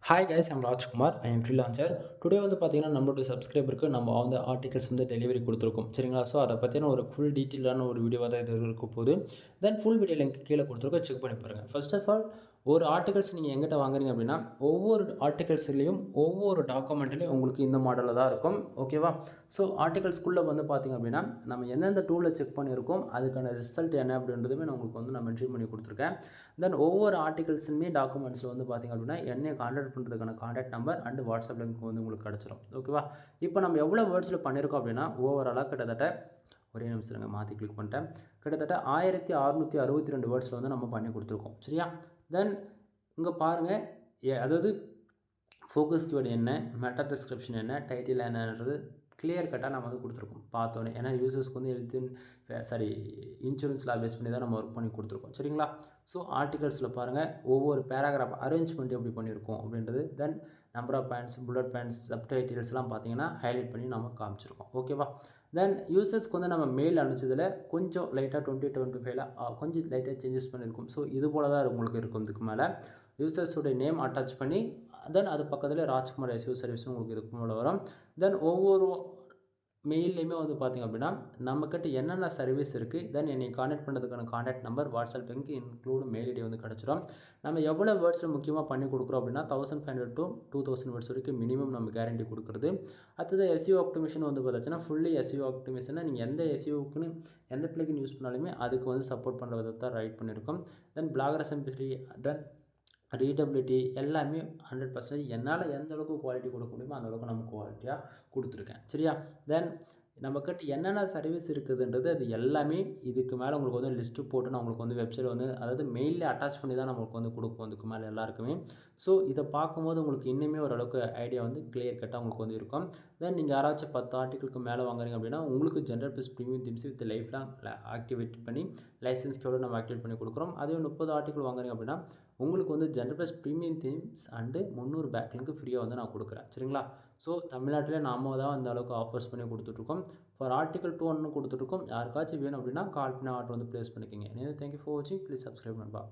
Hi guys, I'm Rajkumar. I am freelancer. Today வந்து பார்த்தீங்கன்னா, நம்மளுடைய சப்ஸ்கிரைபருக்கு நம்ம வந்து ஆர்டிகல்ஸ் வந்து டெலிவரி கொடுத்துருக்கோம். சரிங்களா? ஸோ அதை பற்றின ஒரு ஃபுல் டீட்டெயிலான ஒரு வீடியோவாக தான் இது இருக்க போகுது. தென் ஃபுல் வீடியோ லிங்க் கீழே கொடுத்துருக்கோம். செக் பண்ணி பாருங்கள். ஃபர்ஸ்ட் ஆஃப் ஆல், ஒரு ஆர்டிகல்ஸ் நீங்கள் எங்கிட்ட வாங்குறீங்க அப்படின்னா, ஒவ்வொரு ஆர்டிகல்ஸ்லேயும் ஒவ்வொரு டாக்குமெண்ட்லேயும் உங்களுக்கு இந்த மாடலில் தான் இருக்கும். ஓகேவா? ஸோ ஆர்டிகல்ஸ்குள்ளே வந்து பார்த்திங்க அப்படின்னா, நம்ம எந்தெந்த டூலில் செக் பண்ணியிருக்கோம், அதுக்கான ரிசல்ட் என்ன அப்படின்றதுமே நான் உங்களுக்கு வந்து நான் மென்ஷன் பண்ணி கொடுத்துருக்கேன். தென் ஒவ்வொரு ஆர்டிகல்ஸுமே டாக்குமெண்ட்ஸில் வந்து பார்த்திங்க அப்படின்னா, என்னை கான்டாக்ட் பண்ணுறதுக்கான contact number and WhatsApp link வந்து உங்களுக்கு கிடச்சிரும். ஓகேவா? இப்போ நம்ம எவ்வளோ வேர்ட்ஸில் பண்ணியிருக்கோம் அப்படின்னா, ஓவராலாக கிட்டத்தட்ட ஒரே நிமிஷம் இருங்க, மாற்றி கிளிக் பண்ணிட்டேன். கிட்டத்தட்ட 1662 வேர்ட்ஸில் வந்து நம்ம பண்ணி கொடுத்துருக்கோம். சரியா? தென் இங்கே பாருங்கள், அதாவது ஃபோக்கஸ் கீவேர்டு என்ன, மெட்டா டிஸ்கிரிப்ஷன் என்ன, டைட்டில் என்னன்றது கிளியர் கட்டாக நம்ம வந்து கொடுத்துருக்கோம் பார்த்தோன்னே. ஏன்னா யூசர்ஸ்க்கு வந்து இன்சூரன்ஸ் லா பேஸ் பண்ணி தான் நம்ம ஒர்க் பண்ணி கொடுத்துருக்கோம். சரிங்களா? ஸோ ஆர்டிகல்ஸில் பாருங்கள், ஒவ்வொரு பேராகிராஃப் அரேஞ்ச்மெண்ட் எப்படி பண்ணியிருக்கோம் அப்படின்றது. Then number of points, bullet points, சப்டைட்டில்ஸ்லாம் பார்த்தீங்கன்னா ஹைலைட் பண்ணி நம்ம காமிச்சிருக்கோம். ஓகேவா? தென் யூசர்ஸ்க்கு வந்து நம்ம மெயில் அனுப்பிச்சதில் கொஞ்சம் லைட்டாக 2025 கொஞ்சம் லைட்டாக சேஞ்சஸ் பண்ணியிருக்கோம். ஸோ இது போல தான் உங்களுக்கு இருக்கும். இதுக்கு மேலே யூசர்ஸோடைய நேம் அட்டாச் பண்ணி, தென் அது பக்கத்தில் ராஜ்குமார் எஸ்யூ சர்வீஸ் உங்களுக்கு இதுக்கு மேலே வரும். தென் ஒவ்வொரு மெயில்லையுமே வந்து பார்த்திங்க அப்படின்னா, நம்மக்கிட்ட என்னென்ன சர்வீஸ் இருக்குது, தென் என்னை கான்டாக்ட் பண்ணுறதுக்கான contact number, WhatsApp link include mail ID வந்து கிடச்சிரும். நம்ம எவ்வளோ வேர்ட்ஸில் முக்கியமாக பண்ணி கொடுக்குறோம் அப்படின்னா, 1500 to 2000 வேர்ட்ஸ் வரைக்கும் மினிமம் நம்ம கேரண்டி கொடுக்குறது. அடுத்தது எஸ்இஓ ஆப்டிமேஷன் வந்து பார்த்தாச்சுன்னா, ஃபுல்லி எஸ்இஓ ஆப்டிமேஷனை நீங்கள் எந்த எஸ்இஓக்குன்னு எந்த பிளகின் யூஸ் பண்ணாலுமே அதுக்கு வந்து சப்போர்ட் பண்ணுற விதத்தை தான் ரைட் பண்ணியிருக்கோம். தென் பிளாகர் சிம்பிளிட்டி, தென் ரீடபிலிட்டி எல்லாமே 100% என்னால் எந்த அளவுக்கு குவாலிட்டி கொடுக்க முடியுமோ அந்த அளவுக்கு நம்ம குவாலிட்டியாக கொடுத்துருக்கேன். சரியா? தென் நம்மக்கிட்ட என்னென்ன சர்வீஸ் இருக்குதுன்றது அது எல்லாமே இதுக்கு மேலே உங்களுக்கு வந்து லிஸ்ட்டு போட்டு நான் உங்களுக்கு வந்து வெப்சைட் வந்து, அதாவது மெயிலில் அட்டாச் பண்ணி தான் நம்மளுக்கு வந்து கொடுப்போம் இதுக்கு மேலே எல்லாருக்குமே. ஸோ இதை பார்க்கும்போது உங்களுக்கு இன்னுமே ஓரளவுக்கு ஐடியா வந்து கிளியர் கட்டாக உங்களுக்கு வந்து இருக்கும். தென் நீங்கள் யாராச்சும் 10 ஆர்டிகளுக்கு மேலே வாங்குறீங்க அப்படின்னா, உங்களுக்கு general plus premium themes with life long activate பண்ணி லைசன்ஸ்க்கோடு நம்ம ஆக்டிவேட் பண்ணி கொடுக்குறோம். அதே 30 ஆர்டிகல் வாங்குறீங்க அப்படின்னா, உங்களுக்கு வந்து general plus premium themes and 300 பேக்லிங்க்கு ஃப்ரீயாக வந்து நான் கொடுக்குறேன். சரிங்களா? ஸோ தமிழ்நாட்டிலே நாம தான் அந்த அளவுக்கு ஆஃபர்ஸ் பண்ணி கொடுத்துட்ருக்கோம். ஃபார் ஆர்டிகல் 2 ஒன்று கொடுத்துட்ருக்கோம். யாருக்காச்சும் வேணும் அப்படின்னா கால் பண்ணி ஆர்டர் வந்து ப்ளேஸ் பண்ணிக்கோங்க. தேங்க்யூ ஃபார் வாட்சிங். ப்ளீஸ் சப்ஸ்கிரைப் நண்பா.